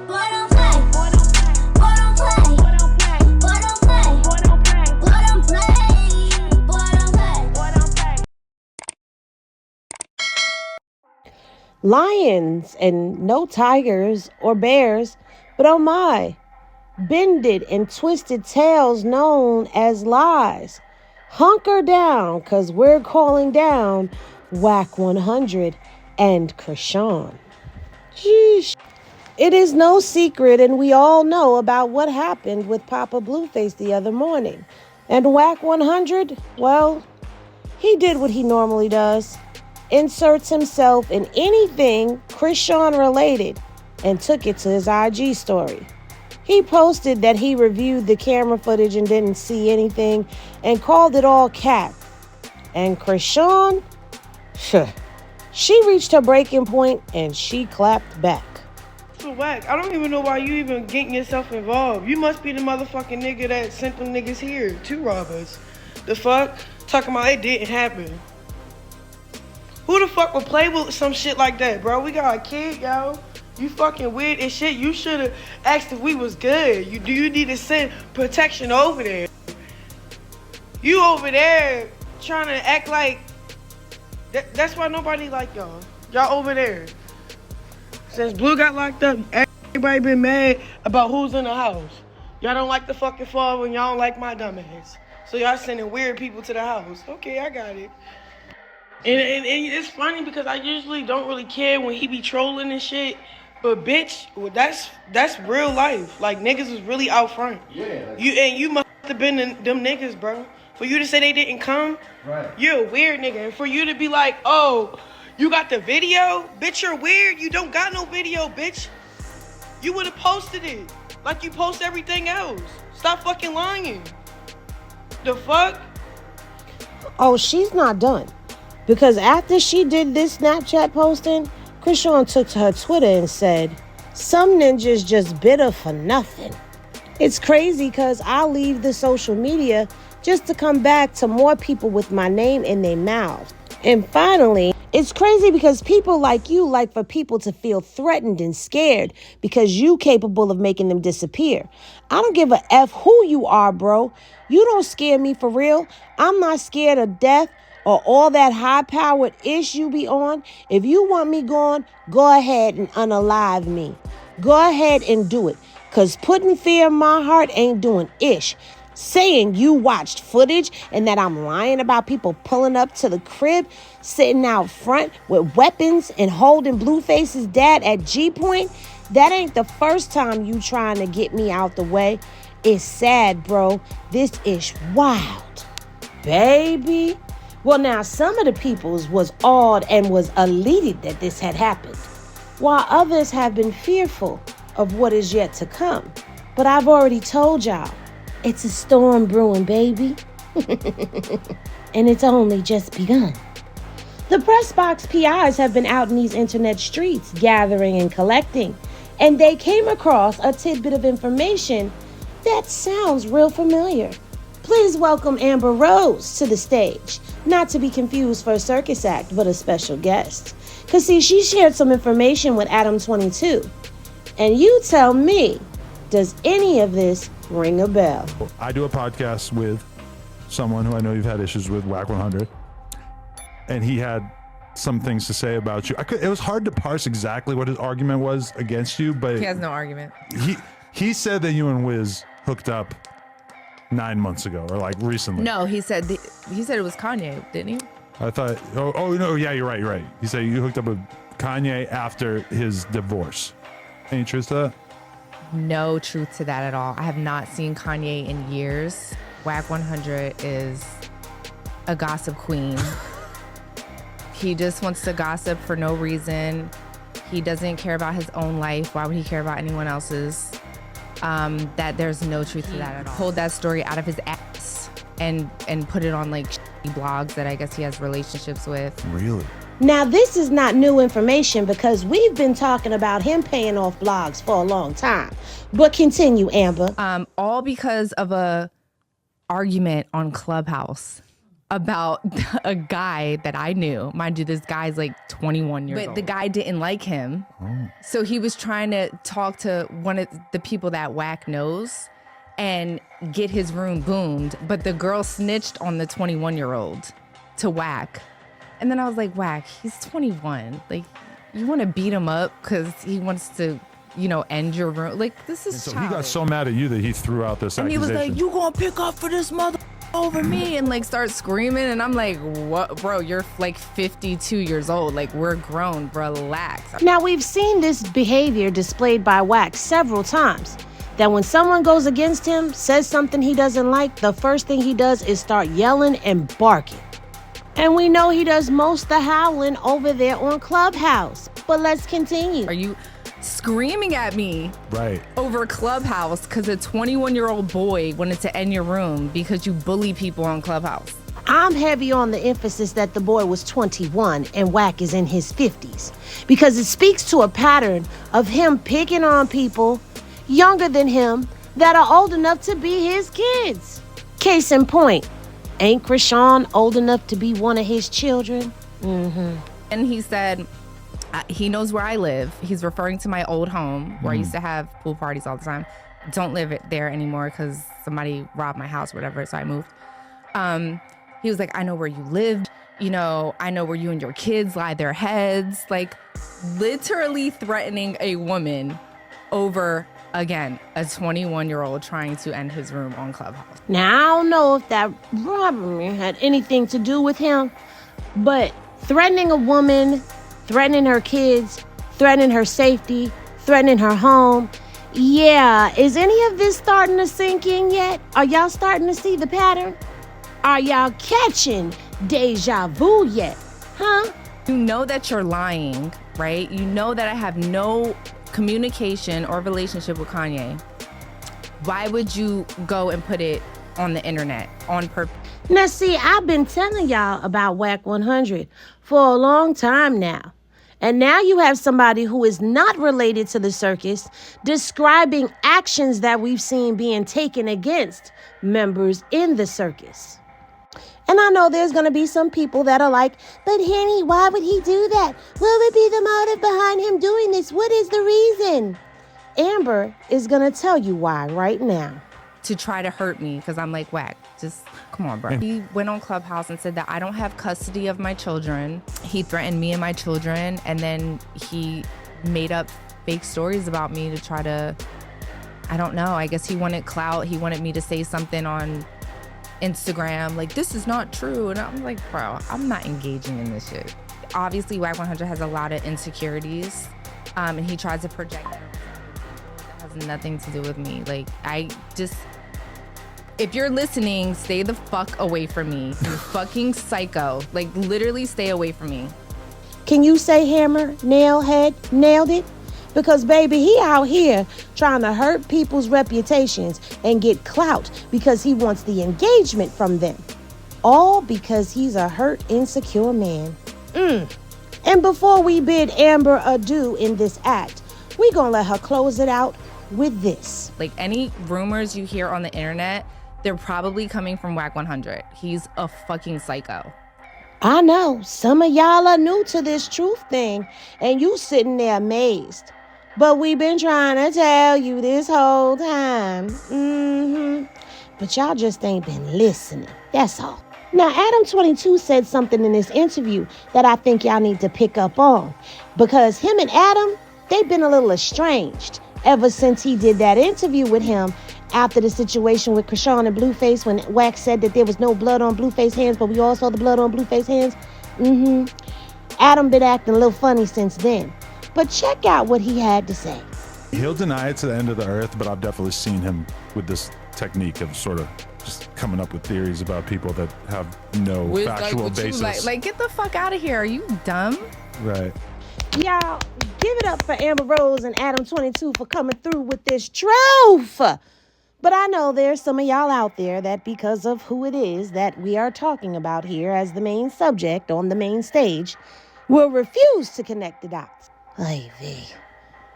Boy don't play. Boy don't play. Boy don't play. Boy don't play. Boy don't play. Boy don't play. Boy don't play. Boy don't play. Boy don't play. Lions and no tigers or bears, but oh my, bended and twisted tails known as lies. Hunker down, cause we're calling down Wack 100 and Chrisean. Sheesh. It is no secret, and we all know about what happened with Papa Blueface the other morning. And Wack 100, well, he did what he normally does. Inserts himself in anything Chrisean related and took it to his IG story. He posted that he reviewed the camera footage and didn't see anything and called it all cap. And Chrisean, she reached her breaking point and she clapped back. So Wack, I don't even know why you even getting yourself involved. You must be the motherfucking nigga that sent them niggas here to rob us. The fuck? Talking about it didn't happen. Who the fuck would play with some shit like that, bro? We got a kid, yo. You fucking weird as shit. You should have asked if we was good. Do you need to send protection over there? You over there trying to act like... That's why nobody like y'all. Y'all over there. Since Blue got locked up, everybody been mad about who's in the house. Y'all don't like the fucking fall and y'all don't like my dumb ass. So y'all sending weird people to the house. Okay, I got it. And it's funny because I usually don't really care when he be trolling and shit. But bitch, well, that's real life. Like niggas was really out front. Yeah. You must have been them niggas, bro. For you to say they didn't come, Right. You're a weird nigga. And for you to be like, oh, you got the video? Bitch, you're weird. You don't got no video, bitch. You would have posted it like you post everything else. Stop fucking lying. The fuck? Oh, she's not done. Because after she did this Snapchat posting, Chrisean took to her Twitter and said, some ninjas just bitter for nothing. It's crazy because I'll leave the social media just to come back to more people with my name in their mouth. And finally, it's crazy because people like you like for people to feel threatened and scared because you capable of making them disappear. I don't give a F who you are, bro. You don't scare me for real. I'm not scared of death or all that high-powered ish you be on. If you want me gone, go ahead and unalive me. Go ahead and do it. Because putting fear in my heart ain't doing ish. Saying you watched footage and that I'm lying about people pulling up to the crib, sitting out front with weapons and holding Blueface's dad at G-point, that ain't the first time you trying to get me out the way. It's sad, bro. This is wild. Baby. Well, now, some of the peoples was awed and was elated that this had happened, while others have been fearful of what is yet to come. But I've already told y'all, it's a storm brewing, baby. And it's only just begun. The press box PIs have been out in these internet streets, gathering and collecting, and they came across a tidbit of information that sounds real familiar. Please welcome Amber Rose to the stage. Not to be confused for a circus act, but a special guest. Because see, she shared some information with Adam 22. And you tell me, does any of this ring a bell? I do a podcast with someone who I know you've had issues with, Wack 100. And he had some things to say about you. It was hard to parse exactly what his argument was against you, but He has no argument. he said that you and Wiz hooked up 9 months ago, or like recently. No, he said it was Kanye, didn't he? I thought. Oh no, yeah, you're right. He said you hooked up with Kanye after his divorce. Any truth to that? No truth to that at all. I have not seen Kanye in years. Wack 100 is a gossip queen. He just wants to gossip for no reason. He doesn't care about his own life. Why would he care about anyone else's? That there's no truth to that at all. Pulled that story out of his ass and put it on like blogs that I guess he has relationships with. Really? Now, this is not new information because we've been talking about him paying off blogs for a long time. But continue, Amber. All because of a argument on Clubhouse. about a guy that I knew. Mind you, this guy's like 21 years old. But the guy didn't like him. So he was trying to talk to one of the people that Wack knows and get his room boomed. But the girl snitched on the 21-year-old to Wack. And then I was like, Wack, he's 21. Like, you want to beat him up because he wants to, end your room? Like, this is So he got so mad at you that he threw out this accusation. And he was like, you gonna pick up for this mother over me, and like start screaming. And I'm like, what, bro? You're like 52 years old. Like, we're grown. Relax. Now, we've seen this behavior displayed by Wack several times. That when someone goes against him, says something he doesn't like, the first thing he does is start yelling and barking. And we know he does most of the howling over there on Clubhouse. But let's continue. Are you screaming at me over Clubhouse because a 21-year-old boy wanted to end your room because you bully people on Clubhouse? I'm heavy on the emphasis that the boy was 21 and Wack is in his 50s because it speaks to a pattern of him picking on people younger than him that are old enough to be his kids. Case in point, ain't Chrisean old enough to be one of his children? And he said he knows where I live. He's referring to my old home where I used to have pool parties all the time. Don't live there anymore because somebody robbed my house or whatever, so I moved. He was like, I know where you lived. I know where you and your kids lie their heads. Like, literally threatening a woman over, again, a 21-year-old trying to end his room on Clubhouse. Now, I don't know if that robbery had anything to do with him, but threatening a woman, threatening her kids, threatening her safety, threatening her home. Yeah, is any of this starting to sink in yet? Are y'all starting to see the pattern? Are y'all catching deja vu yet? Huh? You know that you're lying, right? You know that I have no communication or relationship with Kanye. Why would you go and put it on the internet on purpose? Now, see, I've been telling y'all about Wack 100 for a long time now. And now you have somebody who is not related to the circus describing actions that we've seen being taken against members in the circus. And I know there's going to be some people that are like, but Henny, why would he do that? What would be the motive behind him doing this? What is the reason? Amber is going to tell you why right now. To try to hurt me because I'm like, Wack, just come on, bro. He went on Clubhouse and said that I don't have custody of my children. He threatened me and my children, and then he made up fake stories about me to try to, I don't know, I guess he wanted clout. He wanted me to say something on Instagram like, this is not true. And I'm like, bro, I'm not engaging in this shit. Obviously, Wack 100 has a lot of insecurities, and he tries to project that has nothing to do with me. Like, if you're listening, stay the fuck away from me. You fucking psycho. Like, literally stay away from me. Can you say hammer, nail, head, nailed it? Because, baby, he out here trying to hurt people's reputations and get clout because he wants the engagement from them. All because he's a hurt, insecure man. And before we bid Amber adieu in this act, we gonna let her close it out with this. Like, any rumors you hear on the internet, they're probably coming from Wack 100. He's a fucking psycho. I know some of y'all are new to this truth thing and you sitting there amazed. But we've been trying to tell you this whole time. But y'all just ain't been listening. That's all. Now, Adam 22 said something in this interview that I think y'all need to pick up on. Because him and Adam, they've been a little estranged ever since he did that interview with him after the situation with Chrisean and Blueface when Wack said that there was no blood on Blueface's hands, but we all saw the blood on Blueface's hands. Adam been acting a little funny since then. But check out what he had to say. He'll deny it to the end of the earth, but I've definitely seen him with this technique of sort of just coming up with theories about people that have no factual basis. Like, get the fuck out of here. Are you dumb? Right. Y'all, give it up for Amber Rose and Adam 22 for coming through with this truth. But I know there's some of y'all out there that because of who it is that we are talking about here as the main subject on the main stage will refuse to connect the dots. Ivy.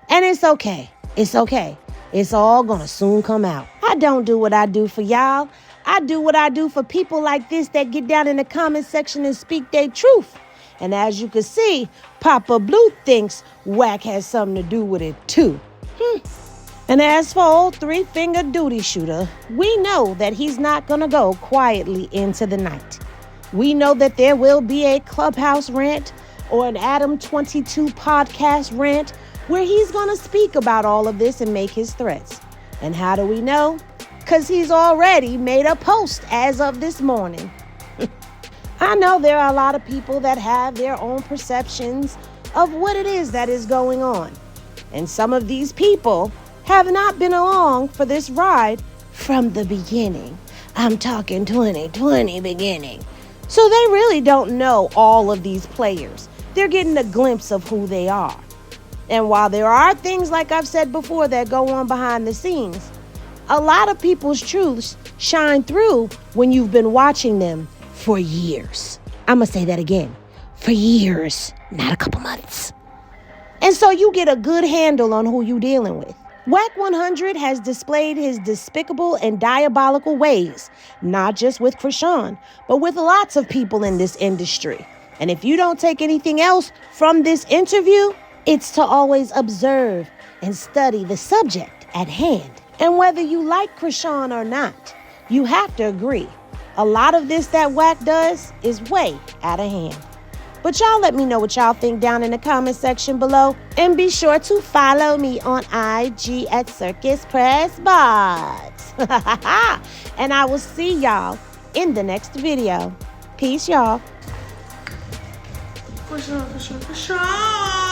And it's okay. It's okay. It's all gonna soon come out. I don't do what I do for y'all. I do what I do for people like this that get down in the comment section and speak their truth. And as you can see, Papa Blue thinks Wack has something to do with it too. And as for old three-finger duty shooter, we know that he's not gonna go quietly into the night. We know that there will be a Clubhouse rant or an Adam 22 podcast rant where he's gonna speak about all of this and make his threats. And how do we know? Because he's already made a post as of this morning. I know there are a lot of people that have their own perceptions of what it is that is going on. And some of these people have not been along for this ride from the beginning. I'm talking 2020 beginning. So they really don't know all of these players. They're getting a glimpse of who they are. And while there are things, like I've said before, that go on behind the scenes, a lot of people's truths shine through when you've been watching them for years. I'm going to say that again. For years, not a couple months. And so you get a good handle on who you're dealing with. Wack 100 has displayed his despicable and diabolical ways, not just with Chrisean, but with lots of people in this industry. And if you don't take anything else from this interview, it's to always observe and study the subject at hand. And whether you like Chrisean or not, you have to agree, a lot of this that Wack does is way out of hand. But y'all let me know what y'all think down in the comment section below. And be sure to follow me on IG at Circus Press Box. And I will see y'all in the next video. Peace, y'all. Chrisean.